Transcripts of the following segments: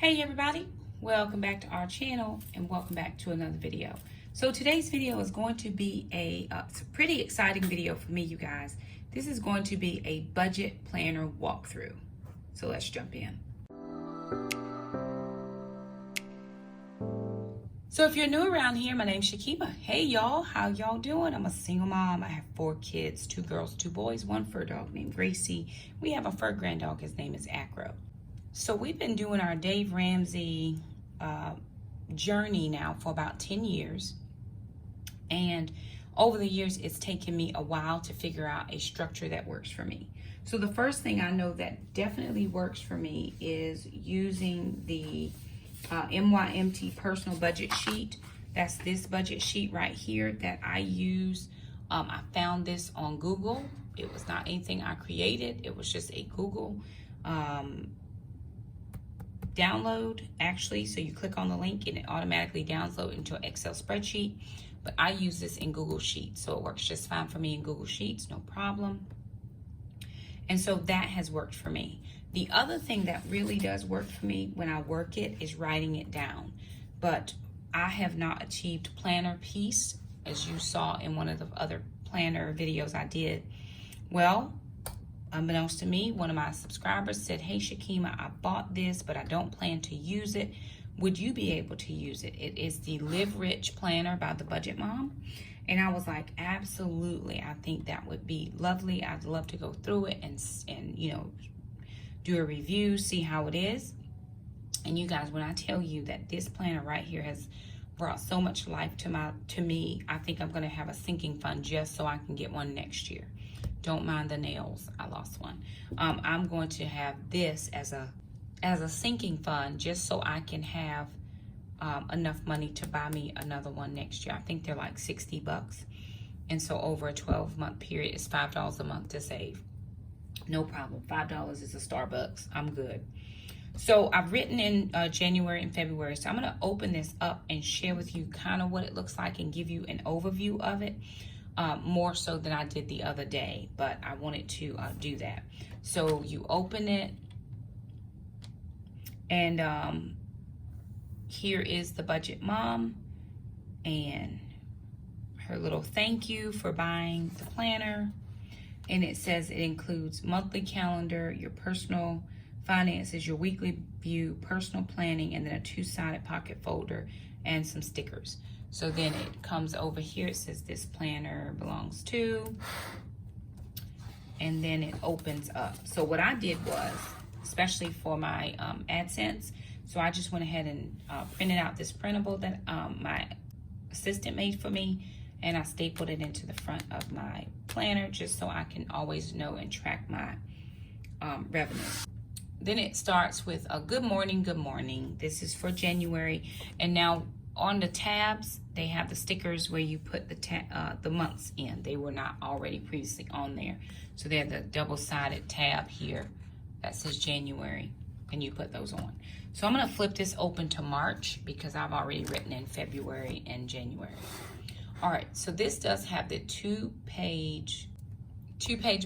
Hey everybody, welcome back to our channel and welcome back to another video. So today's video is going to be a pretty exciting video for me, you guys. This is going to be a budget planner walkthrough. So let's jump in. So if you're new around here, my name's Shakema. Hey y'all, how y'all doing? I'm a single mom. I have 4 kids, 2 girls, 2 boys, 1 fur dog named Gracie. We have a fur grand dog, his name is Acro. So we've been doing our Dave Ramsey journey now for about 10 years. And over the years, it's taken me a while to figure out a structure that works for me. So the first thing I know that definitely works for me is using the MYMT personal budget sheet. That's this budget sheet right here that I use. I found this on Google. It was not anything I created. It was just a Google download, actually. So you click on the link and it automatically downloads into an Excel spreadsheet. But I use this in Google Sheets, so it works just fine for me in Google Sheets, no problem. And so that has worked for me. The other thing that really does work for me when I work it is writing it down. But I have not achieved planner peace, as you saw in one of the other planner videos I did. Well, unbeknownst to me, one of my subscribers said, hey Shakema, I bought this, but I don't plan to use it. Would you be able to use it? It is the Live Rich Planner by the Budget Mom. And I was like, absolutely. I think that would be lovely. I'd love to go through it and you know, do a review, see how it is. And you guys, when I tell you that this planner right here has brought so much life to me, I think I'm going to have a sinking fund just so I can get one next year. Don't mind the nails. I lost one. I'm going to have this as a sinking fund just so I can have enough money to buy me another one next year. I think they're like 60 bucks. And so over a 12-month period, it's $5 a month to save. No problem. $5 is a Starbucks. I'm good. So I've written in January and February. So I'm going to open this up and share with you kind of what it looks like and give you an overview of it. More so than I did the other day, but I wanted to do that. So you open it, and here is the Budget Mom and her little thank you for buying the planner. And it says it includes monthly calendar, your personal finances, your weekly view, personal planning, and then a 2-sided pocket folder and some stickers. So then it comes over here, it says this planner belongs to, and then it opens up. So what I did was, especially for my AdSense, so I just went ahead and printed out this printable that my assistant made for me, and I stapled it into the front of my planner just so I can always know and track my revenue. Then it starts with a good morning, good morning. This is for January, and now on the tabs, they have the stickers where you put the months in. They were not already previously on there. So they have the double-sided tab here that says January, and you put those on. So I'm gonna flip this open to March because I've already written in February and January. All right, so this does have the two-page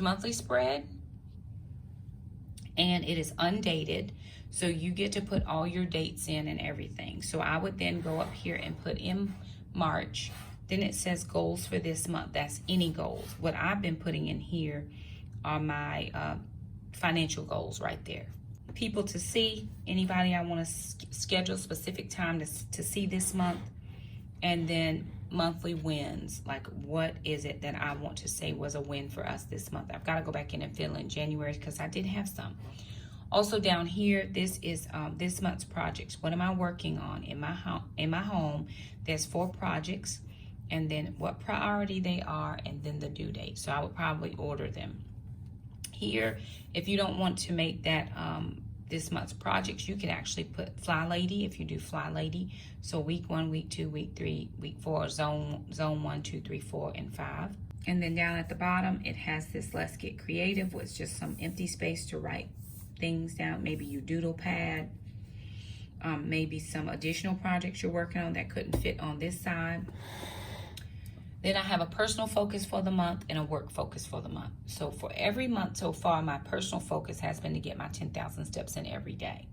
monthly spread, and it is undated. So you get to put all your dates in and everything. So I would then go up here and put in March. Then it says goals for this month. That's any goals. What I've been putting in here are my financial goals right there. People to see, anybody I want to schedule specific time to see this month. And then monthly wins. Like, what is it that I want to say was a win for us this month? I've got to go back in and fill in January because I did have some. Also down here, this is this month's projects. What am I working on in my home? There's 4 projects, and then what priority they are, and then the due date. So I would probably order them. Here, if you don't want to make that this month's projects, you can actually put Fly Lady if you do Fly Lady. So week 1, week 2, week 3, week 4, zone 1, 2, 3, 4, and 5. And then down at the bottom, it has this Let's Get Creative with just some empty space to write things down. Maybe you doodle pad, maybe some additional projects you're working on that couldn't fit on this side. Then I have a personal focus for the month and a work focus for the month. So for every month so far, my personal focus has been to get my 10,000 steps in every day.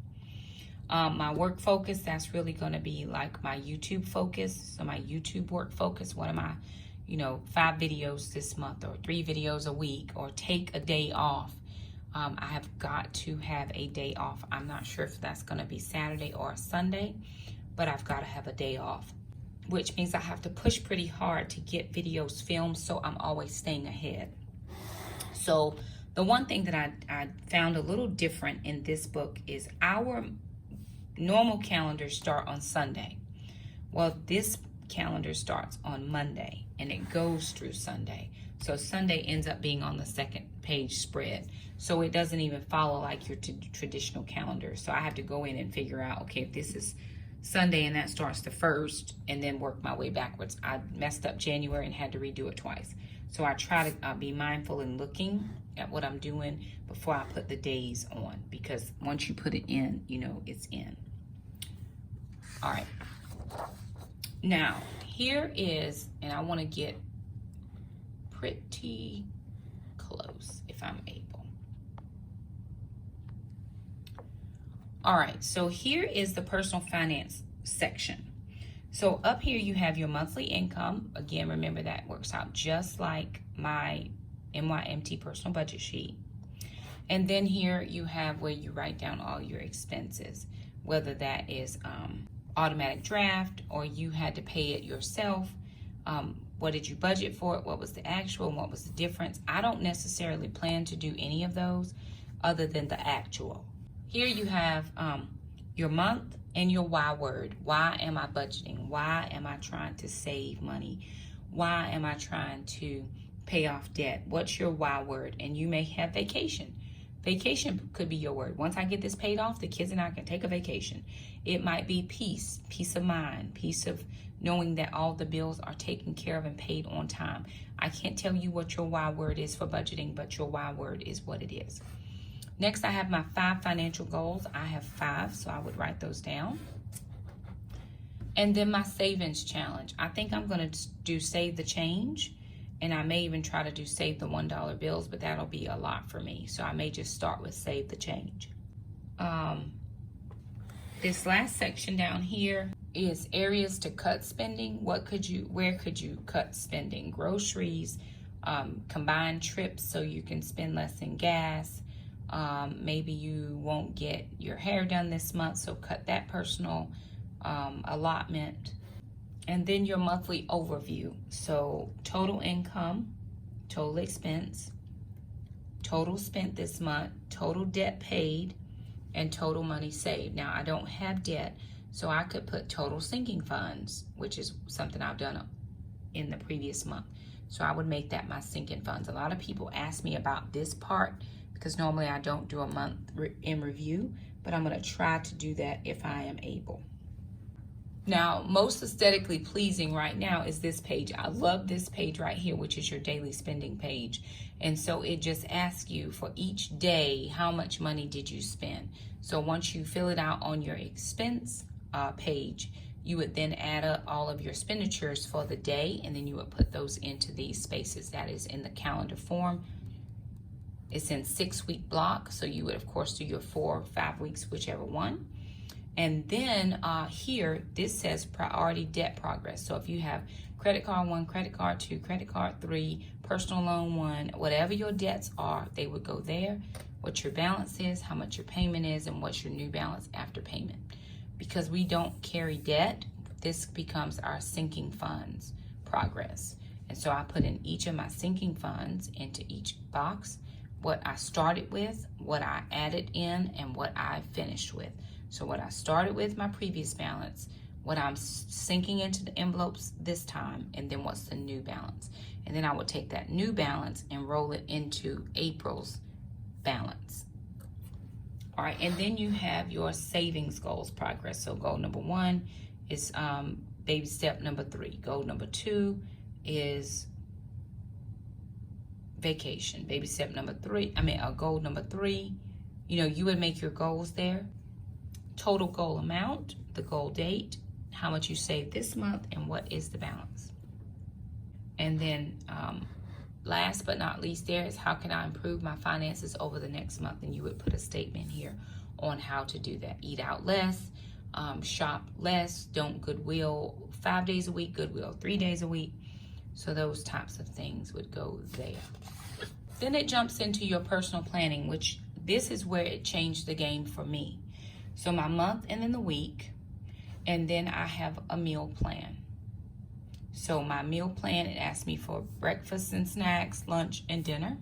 My work focus, that's really going to be like my YouTube focus. So my YouTube work focus, what am I, 5 videos this month or 3 videos a week, or take a day off. I have got to have a day off. I'm not sure if that's going to be Saturday or Sunday, but I've got to have a day off, which means I have to push pretty hard to get videos filmed, so I'm always staying ahead. So the one thing that I found a little different in this book is our normal calendars start on Sunday. Well, this calendar starts on Monday and it goes through Sunday. So Sunday ends up being on the second page spread. So it doesn't even follow like your traditional calendar. So I have to go in and figure out, okay, if this is Sunday and that starts the 1st, and then work my way backwards. I messed up January and had to redo it twice. So I try to be mindful in looking at what I'm doing before I put the days on, because once you put it in, it's in. All right. Now, here is, and I want to get pretty close if I'm able. All right, so here is the personal finance section. So up here you have your monthly income. Again, remember that works out just like my MYMT personal budget sheet. And then here you have where you write down all your expenses, whether that is automatic draft or you had to pay it yourself. What did you budget for it? What was the actual and what was the difference? I don't necessarily plan to do any of those other than the actual. Here you have your month and your why word. Why am I budgeting? Why am I trying to save money? Why am I trying to pay off debt? What's your why word? And you may have vacation. Vacation could be your word. Once I get this paid off, the kids and I can take a vacation. It might be peace of mind, peace of knowing that all the bills are taken care of and paid on time. I can't tell you what your why word is for budgeting, but your why word is what it is. Next, I have my 5 financial goals. I have 5, so I would write those down. And then my savings challenge. I think I'm going to do Save the Change, and I may even try to do Save the $1 bills, but that'll be a lot for me. So I may just start with Save the Change. This last section down here is areas to cut spending. Where could you cut spending? Groceries, combined trips so you can spend less in gas. Maybe you won't get your hair done this month, so cut that personal allotment. And then your monthly overview. So total income, total expense, total spent this month, total debt paid, and total money saved. Now, I don't have debt, so I could put total sinking funds, which is something I've done in the previous month. So I would make that my sinking funds. A lot of people ask me about this part because normally I don't do a month in review, but I'm going to try to do that if I am able. Now, most aesthetically pleasing right now is this page. I love this page right here, which is your daily spending page. And so it just asks you for each day, how much money did you spend? So once you fill it out on your expense page, you would then add up all of your expenditures for the day, and then you would put those into these spaces. That is in the calendar form. It's in 6-week blocks, so you would, of course, do your 4 or 5 weeks, whichever one. And then here, this says priority debt progress. So if you have credit card 1, credit card 2, credit card 3, personal loan 1, whatever your debts are, they would go there. What your balance is, how much your payment is, and what's your new balance after payment. Because we don't carry debt, this becomes our sinking funds progress. And so I put in each of my sinking funds into each box, what I started with, what I added in, and what I finished with. So what I started with, my previous balance, what I'm sinking into the envelopes this time, and then what's the new balance. And then I would take that new balance and roll it into April's balance. All right, and then you have your savings goals progress. So goal number 1 is baby step number 3. Goal number 2 is vacation. Baby step number 3, goal number 3, you would make your goals there. Total goal amount, the goal date, how much you saved this month, and what is the balance. And then last but not least there is how can I improve my finances over the next month, and you would put a statement here on how to do that. Eat out less, shop less, don't Goodwill 5 days a week, Goodwill 3 days a week. So those types of things would go there. Then it jumps into your personal planning, which this is where it changed the game for me. So my month and then the week, and then I have a meal plan. So my meal plan, it asks me for breakfast and snacks, lunch and dinner,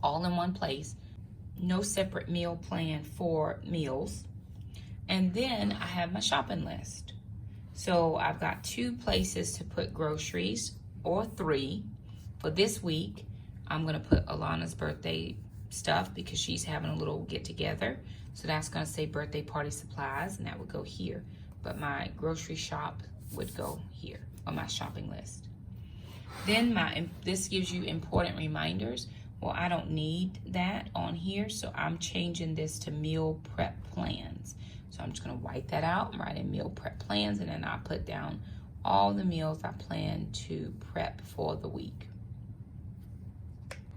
all in one place. No separate meal plan for meals. And then I have my shopping list. So I've got 2 places to put groceries, or 3. For this week, I'm gonna put Alana's birthday stuff because she's having a little get together. So that's gonna say birthday party supplies, and that would go here. But my grocery shop would go here on my shopping list. Then this gives you important reminders. Well, I don't need that on here, so I'm changing this to meal prep plans. So I'm just gonna wipe that out and write in meal prep plans, and then I put down all the meals I plan to prep for the week.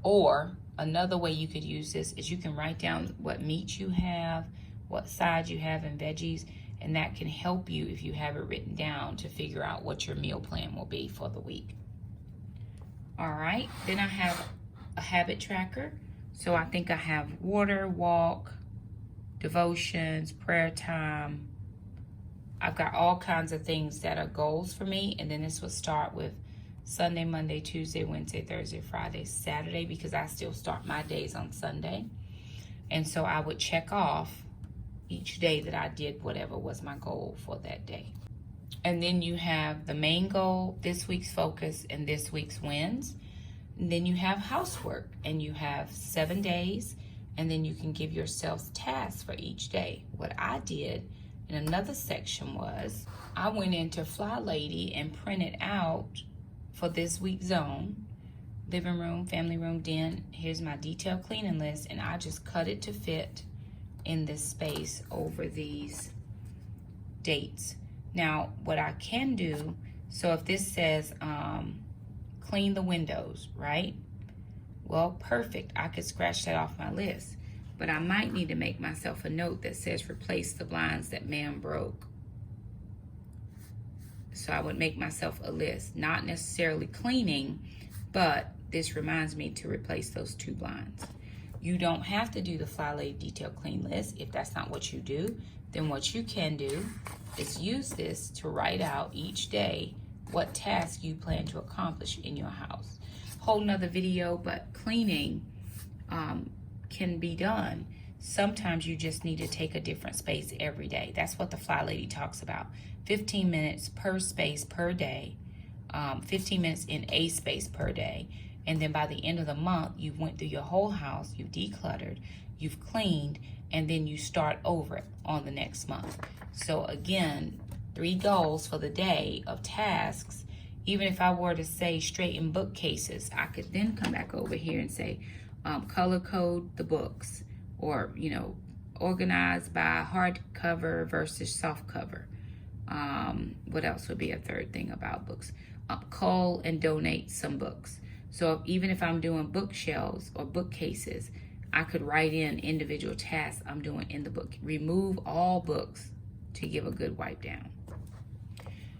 Or another way you could use this is you can write down what meats you have, what sides you have, and veggies, and that can help you if you have it written down to figure out what your meal plan will be for the week. All right, then I have a habit tracker. So I think I have water, walk, devotions, prayer time. I've got all kinds of things that are goals for me, and then this will start with Sunday, Monday, Tuesday, Wednesday, Thursday, Friday, Saturday, because I still start my days on Sunday. And so I would check off each day that I did whatever was my goal for that day. And then you have the main goal, this week's focus, and this week's wins. And then you have housework, and you have 7 days, and then you can give yourself tasks for each day. What I did in another section was I went into Fly Lady and printed out for this week's zone, living room, family room, den. Here's my detailed cleaning list, and I just cut it to fit in this space over these dates. Now, what I can do, so if this says clean the windows, right? Well, perfect. I could scratch that off my list. But I might need to make myself a note that says replace the blinds that man broke. So I would make myself a list, not necessarily cleaning, but this reminds me to replace those 2 blinds. You don't have to do the Fly Lady detail clean list. If that's not what you do, then what you can do is use this to write out each day what task you plan to accomplish in your house. Whole nother video, but cleaning can be done. Sometimes you just need to take a different space every day. That's what the Fly Lady talks about. 15 minutes per space per day, 15 minutes in a space per day. And then by the end of the month, you've went through your whole house, you've decluttered, you've cleaned, and then you start over on the next month. So again, 3 goals for the day of tasks. Even if I were to say straighten bookcases, I could then come back over here and say color code the books, or organize by hardcover versus soft cover. What else would be a third thing about books? Cull and donate some books. So even if I'm doing bookshelves or bookcases, I could write in individual tasks I'm doing in the book. Remove all books to give a good wipe down.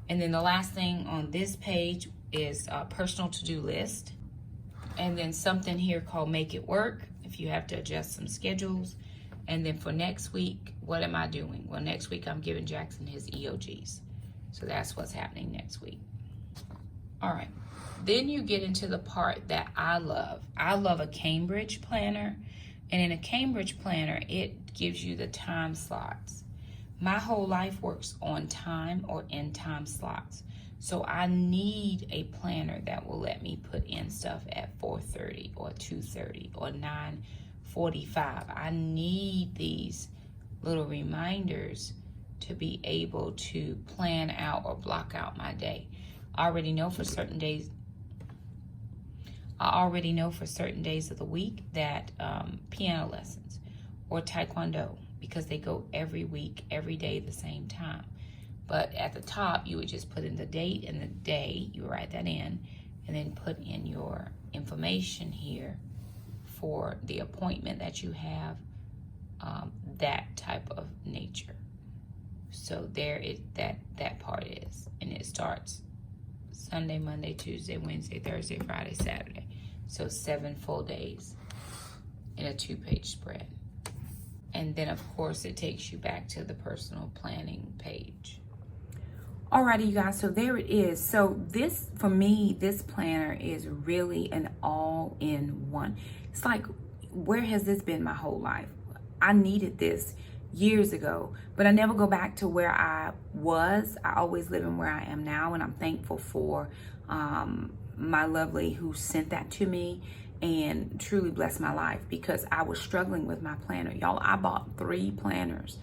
And then the last thing on this page is a personal to-do list. And then something here called Make It Work, if you have to adjust some schedules. And then for next week, what am I doing? Well, next week I'm giving Jackson his EOGs. So that's what's happening next week. All right. Then you get into the part that I love. I love a Cambridge planner. And in a Cambridge planner, it gives you the time slots. My whole life works on time or in time slots. So I need a planner that will let me put in stuff at 4:30 or 2:30 or 9:45. I need these little reminders to be able to plan out or block out my day. I already know for certain days of the week that piano lessons or taekwondo, because they go every week, every day at the same time. But at the top, you would just put in the date and the day, you write that in, and then put in your information here for the appointment that you have that type of nature. So there it that part is, and it starts Sunday, Monday, Tuesday, Wednesday, Thursday, Friday, Saturday. So 7 full days in a 2-page spread. And then of course it takes you back to the personal planning page. Alrighty, you guys, so there it is. So this, for me, this planner is really an all-in-one. It's like, where has this been my whole life? I needed this years ago, but I never go back to where I was. I always live in where I am now, and I'm thankful for my lovely who sent that to me and truly blessed my life, because I was struggling with my planner. Y'all, I bought 3 planners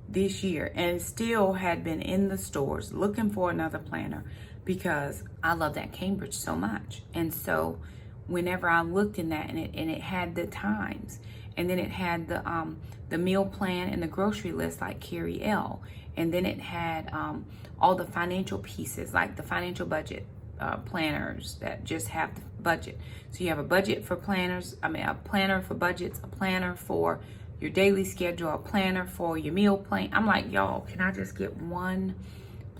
this year and still had been in the stores looking for another planner because I love that Cambridge so much. And so whenever I looked in that, and it had the times, and then it had the meal plan and the grocery list like Carrie L, and then it had all the financial pieces like the financial budget planners that just have the budget. So you have a budget for planners, a planner for budgets, a planner for your daily schedule, a planner for your meal plan. I'm like, y'all, can I just get one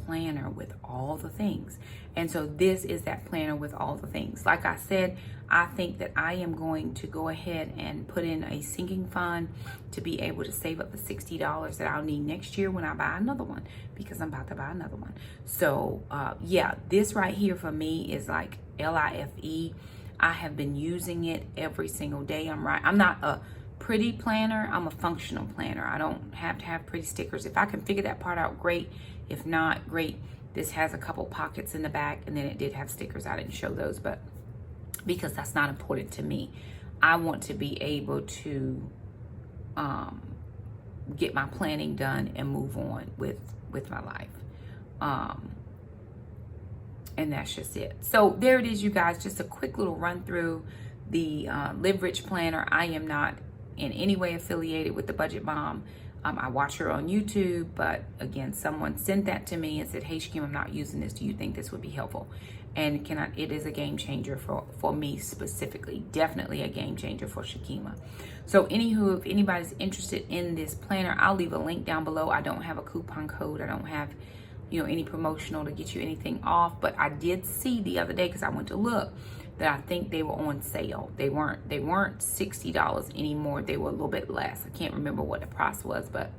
planner with all the things? And so this is that planner with all the things. Like I said, I think that I am going to go ahead and put in a sinking fund to be able to save up the $60 that I'll need next year when I buy another one, because I'm about to buy another one. So yeah, this right here for me is like LIFE. I have been using it every single day. I'm not a pretty planner, I'm a functional planner. I don't have to have pretty stickers. If I can figure that part out, great. If not, great. This has a couple pockets in the back, and then it did have stickers. I didn't show those, but because that's not important to me. I want to be able to get my planning done and move on with my life. And that's just it. So there it is, you guys. Just a quick little run through the Live Rich Planner. I am not in any way affiliated with the Budget Mom. I watch her on YouTube, but again, someone sent that to me and said, hey, Shakema, I'm not using this. Do you think this would be helpful? And it is a game changer for me specifically. Definitely a game changer for Shakema. So anywho, if anybody's interested in this planner, I'll leave a link down below. I don't have a coupon code. I don't have, any promotional to get you anything off, but I did see the other day, because I went to look, that I think they were on sale. They weren't $60 anymore. They were a little bit less. I can't remember what the price was, but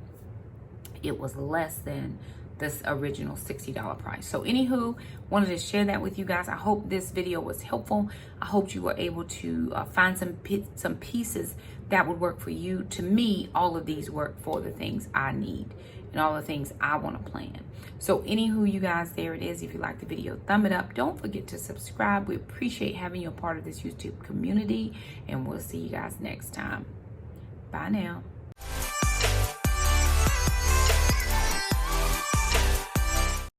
it was less than this original $60 price. So anywho, wanted to share that with you guys. I hope this video was helpful. I hope you were able to find some pieces that would work for you. To me, all of these work for the things I need and all the things I want to plan. So anywho, you guys, there it is. If you like the video, thumb it up. Don't forget to subscribe. We appreciate having you a part of this YouTube community, and we'll see you guys next time. Bye now.